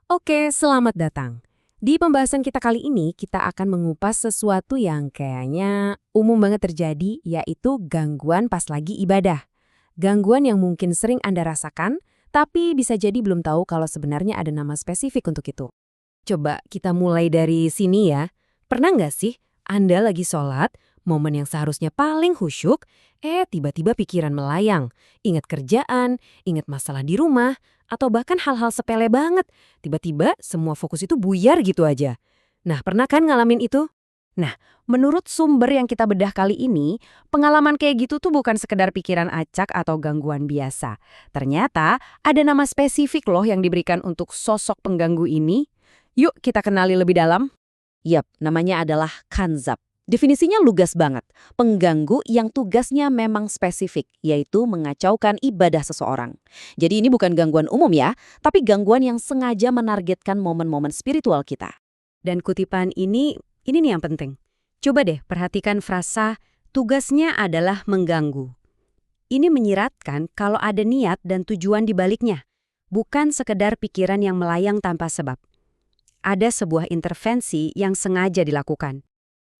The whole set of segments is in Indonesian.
Oke, selamat datang. Di pembahasan kita kali ini, kita akan mengupas sesuatu yang kayaknya umum banget terjadi, yaitu gangguan pas lagi ibadah. Gangguan yang mungkin sering Anda rasakan, tapi bisa jadi belum tahu kalau sebenarnya ada nama spesifik untuk itu. Coba kita mulai dari sini ya. Pernah nggak sih Anda lagi sholat, momen yang seharusnya paling khusyuk, tiba-tiba pikiran melayang. Ingat kerjaan, ingat masalah di rumah, atau bahkan hal-hal sepele banget. Tiba-tiba semua fokus itu buyar gitu aja. Nah, pernah kan ngalamin itu? Nah, menurut sumber yang kita bedah kali ini, pengalaman kayak gitu tuh bukan sekedar pikiran acak atau gangguan biasa. Ternyata ada nama spesifik loh yang diberikan untuk sosok pengganggu ini. Yuk kita kenali lebih dalam. Yap, namanya adalah kanzab. Definisinya lugas banget. Pengganggu yang tugasnya memang spesifik, yaitu mengacaukan ibadah seseorang. Jadi ini bukan gangguan umum ya, tapi gangguan yang sengaja menargetkan momen-momen spiritual kita. Dan kutipan ini nih yang penting. Coba deh perhatikan frasa, tugasnya adalah mengganggu. Ini menyiratkan kalau ada niat dan tujuan di baliknya. Bukan sekedar pikiran yang melayang tanpa sebab. Ada sebuah intervensi yang sengaja dilakukan.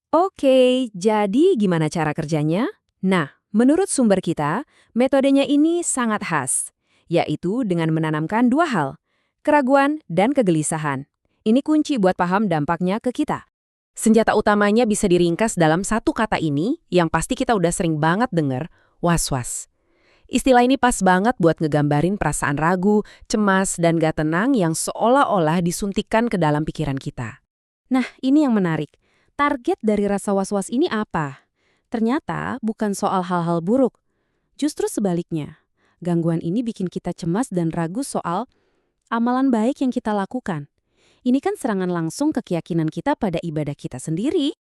Oke, jadi gimana cara kerjanya? Nah, menurut sumber kita, metodenya ini sangat khas, yaitu dengan menanamkan dua hal, keraguan dan kegelisahan. Ini kunci buat paham dampaknya ke kita. Senjata utamanya bisa diringkas dalam satu kata ini, yang pasti kita udah sering banget denger, was-was. Istilah ini pas banget buat ngegambarin perasaan ragu, cemas, dan gak tenang yang seolah-olah disuntikkan ke dalam pikiran kita. Nah, ini yang menarik. Target dari rasa was-was ini apa? Ternyata bukan soal hal-hal buruk. Justru sebaliknya, gangguan ini bikin kita cemas dan ragu soal amalan baik yang kita lakukan. Ini kan serangan langsung ke keyakinan kita pada ibadah kita sendiri.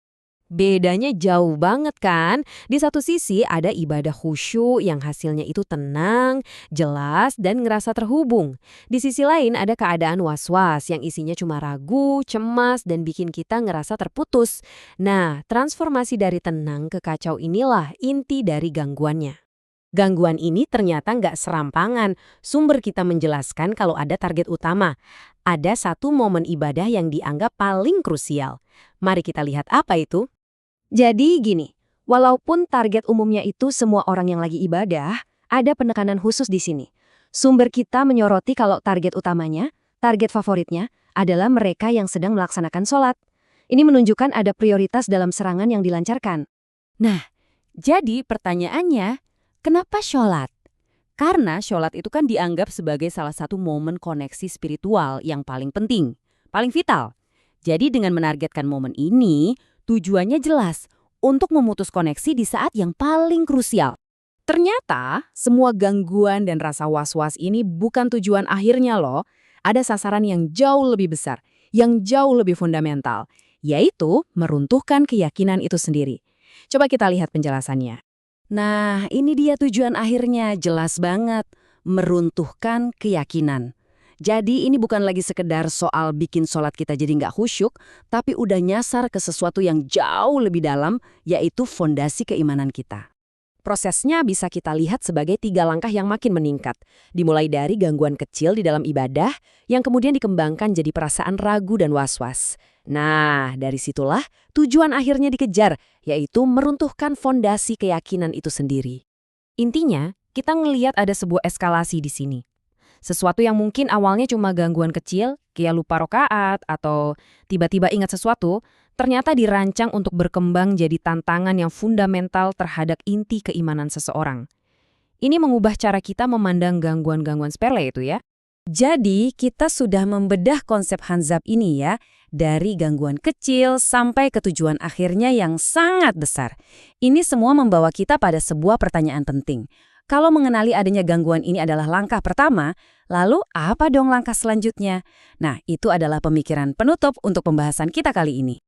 Bedanya jauh banget kan? Di satu sisi ada ibadah khusyuk yang hasilnya itu tenang, jelas, dan ngerasa terhubung. Di sisi lain ada keadaan was-was yang isinya cuma ragu, cemas, dan bikin kita ngerasa terputus. Nah, transformasi dari tenang ke kacau inilah inti dari gangguannya. Gangguan ini ternyata nggak serampangan. Sumber kita menjelaskan kalau ada target utama. Ada satu momen ibadah yang dianggap paling krusial. Mari kita lihat apa itu. Jadi gini, walaupun target umumnya itu semua orang yang lagi ibadah, ada penekanan khusus di sini. Sumber kita menyoroti kalau target utamanya, target favoritnya, adalah mereka yang sedang melaksanakan sholat. Ini menunjukkan ada prioritas dalam serangan yang dilancarkan. Nah, jadi pertanyaannya, kenapa sholat? Karena sholat itu kan dianggap sebagai salah satu momen koneksi spiritual yang paling penting, paling vital. Jadi dengan menargetkan momen ini, tujuannya jelas, untuk memutus koneksi di saat yang paling krusial. Ternyata, semua gangguan dan rasa was-was ini bukan tujuan akhirnya loh. Ada sasaran yang jauh lebih besar, yang jauh lebih fundamental, yaitu meruntuhkan keyakinan itu sendiri. Coba kita lihat penjelasannya. Nah, ini dia tujuan akhirnya, jelas banget. Meruntuhkan keyakinan. Jadi ini bukan lagi sekedar soal bikin sholat kita jadi nggak khusyuk, tapi udah nyasar ke sesuatu yang jauh lebih dalam, yaitu fondasi keimanan kita. Prosesnya bisa kita lihat sebagai 3 langkah yang makin meningkat. Dimulai dari gangguan kecil di dalam ibadah, yang kemudian dikembangkan jadi perasaan ragu dan was-was. Nah, dari situlah tujuan akhirnya dikejar, yaitu meruntuhkan fondasi keyakinan itu sendiri. Intinya, kita ngelihat ada sebuah eskalasi di sini. Sesuatu yang mungkin awalnya cuma gangguan kecil, kayak lupa rokaat atau tiba-tiba ingat sesuatu, ternyata dirancang untuk berkembang jadi tantangan yang fundamental terhadap inti keimanan seseorang. Ini mengubah cara kita memandang gangguan-gangguan sepele itu ya. Jadi kita sudah membedah konsep Hanzab ini ya, dari gangguan kecil sampai ke tujuan akhirnya yang sangat besar. Ini semua membawa kita pada sebuah pertanyaan penting. Kalau mengenali adanya gangguan ini adalah langkah pertama, lalu apa dong langkah selanjutnya? Nah, itu adalah pemikiran penutup untuk pembahasan kita kali ini.